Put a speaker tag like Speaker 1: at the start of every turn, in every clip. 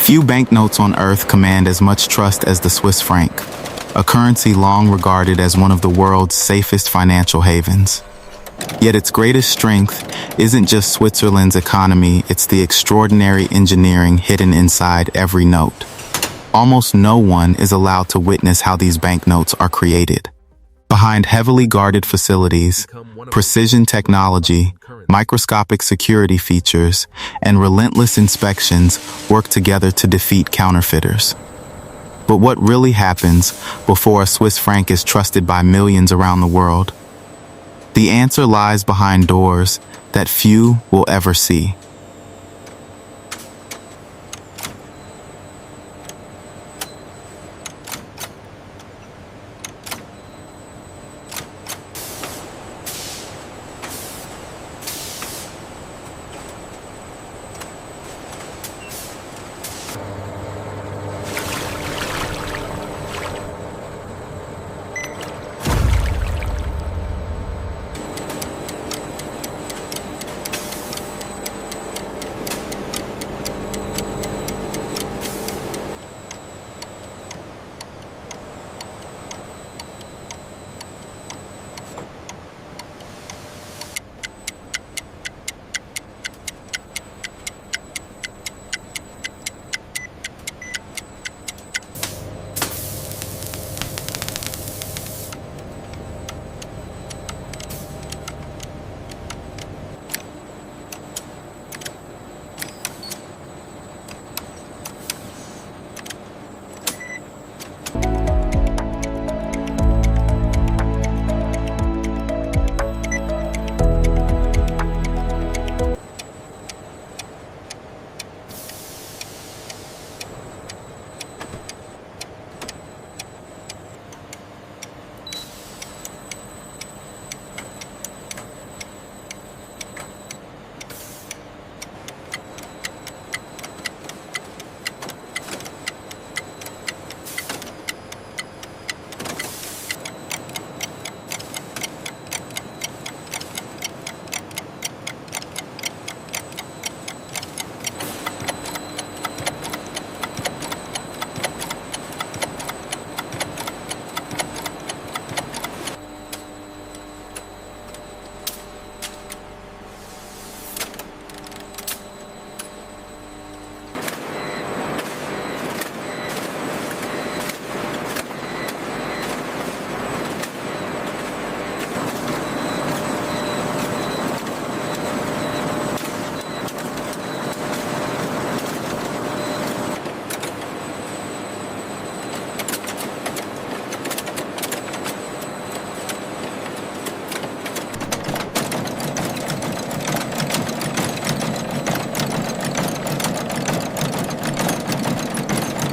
Speaker 1: Few banknotes on Earth command as much trust as the Swiss franc, a currency long regarded as one of the world's safest financial havens. Yet its greatest strength isn't just Switzerland's economy, it's the extraordinary engineering hidden inside every note. Almost no one is allowed to witness how these banknotes are created. Behind heavily guarded facilities, precision technology, microscopic security features, and relentless inspections work together to defeat counterfeiters. But what really happens before a Swiss franc is trusted by millions around the world? The answer lies behind doors that few will ever see.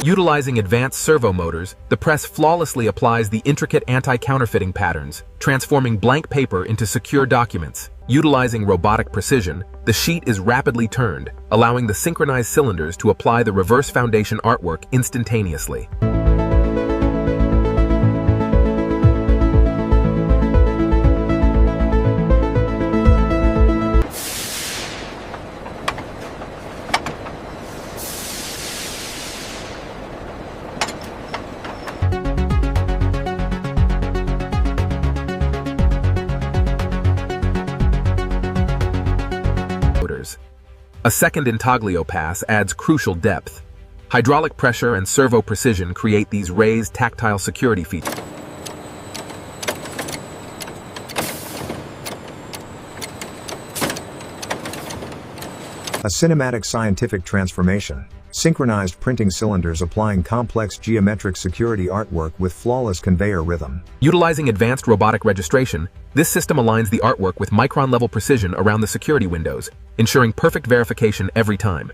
Speaker 2: Utilizing advanced servo motors, the press flawlessly applies the intricate anti-counterfeiting patterns, transforming blank paper into secure documents. Utilizing robotic precision, the sheet is rapidly turned, allowing the synchronized cylinders to apply the reverse foundation artwork instantaneously. A second intaglio pass adds crucial depth. Hydraulic pressure and servo precision create these raised tactile security features.
Speaker 3: A cinematic scientific transformation. Synchronized printing cylinders applying complex geometric security artwork with flawless conveyor rhythm.
Speaker 2: Utilizing advanced robotic registration, this system aligns the artwork with micron-level precision around the security windows, ensuring perfect verification every time.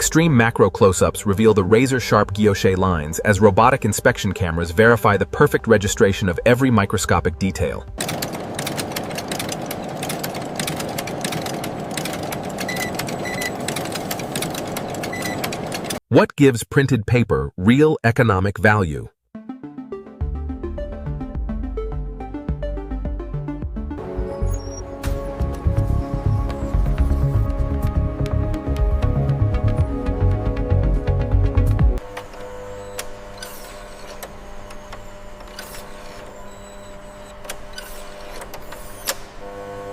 Speaker 2: Extreme macro close-ups reveal the razor-sharp guilloche lines as robotic inspection cameras verify the perfect registration of every microscopic detail. What gives printed paper real economic value?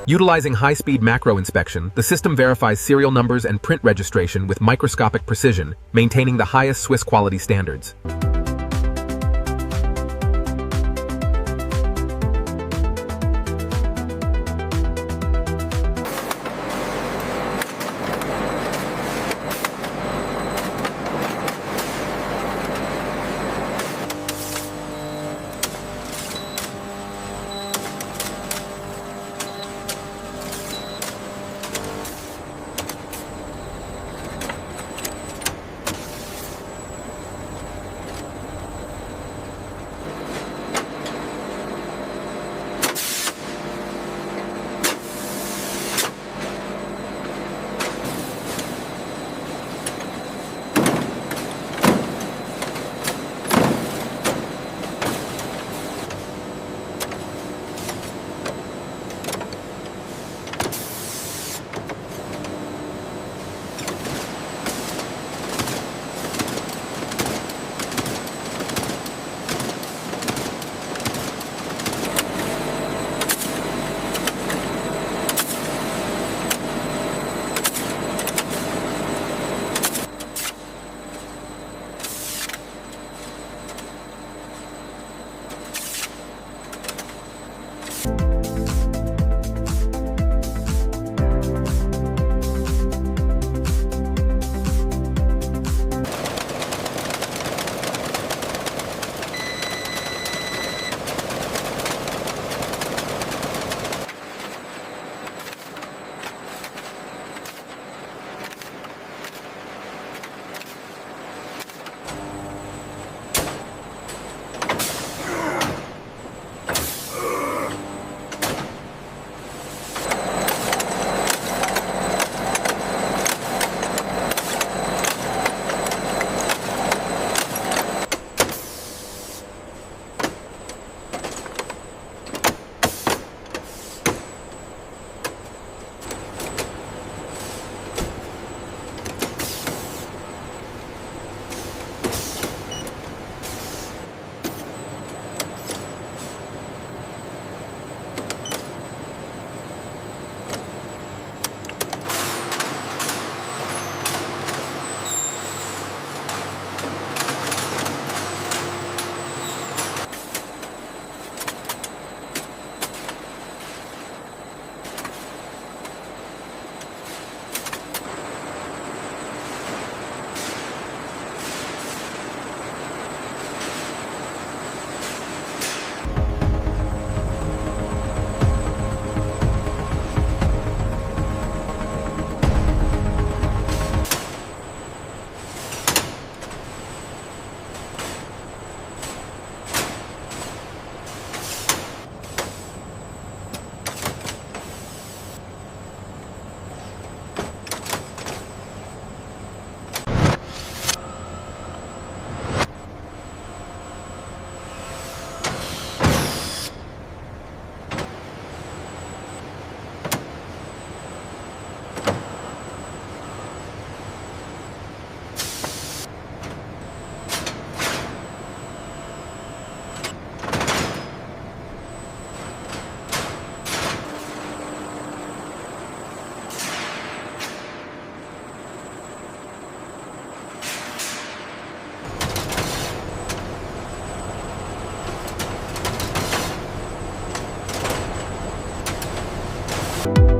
Speaker 2: Utilizing high-speed macro inspection, the system verifies serial numbers and print registration with microscopic precision, maintaining the highest Swiss quality standards. you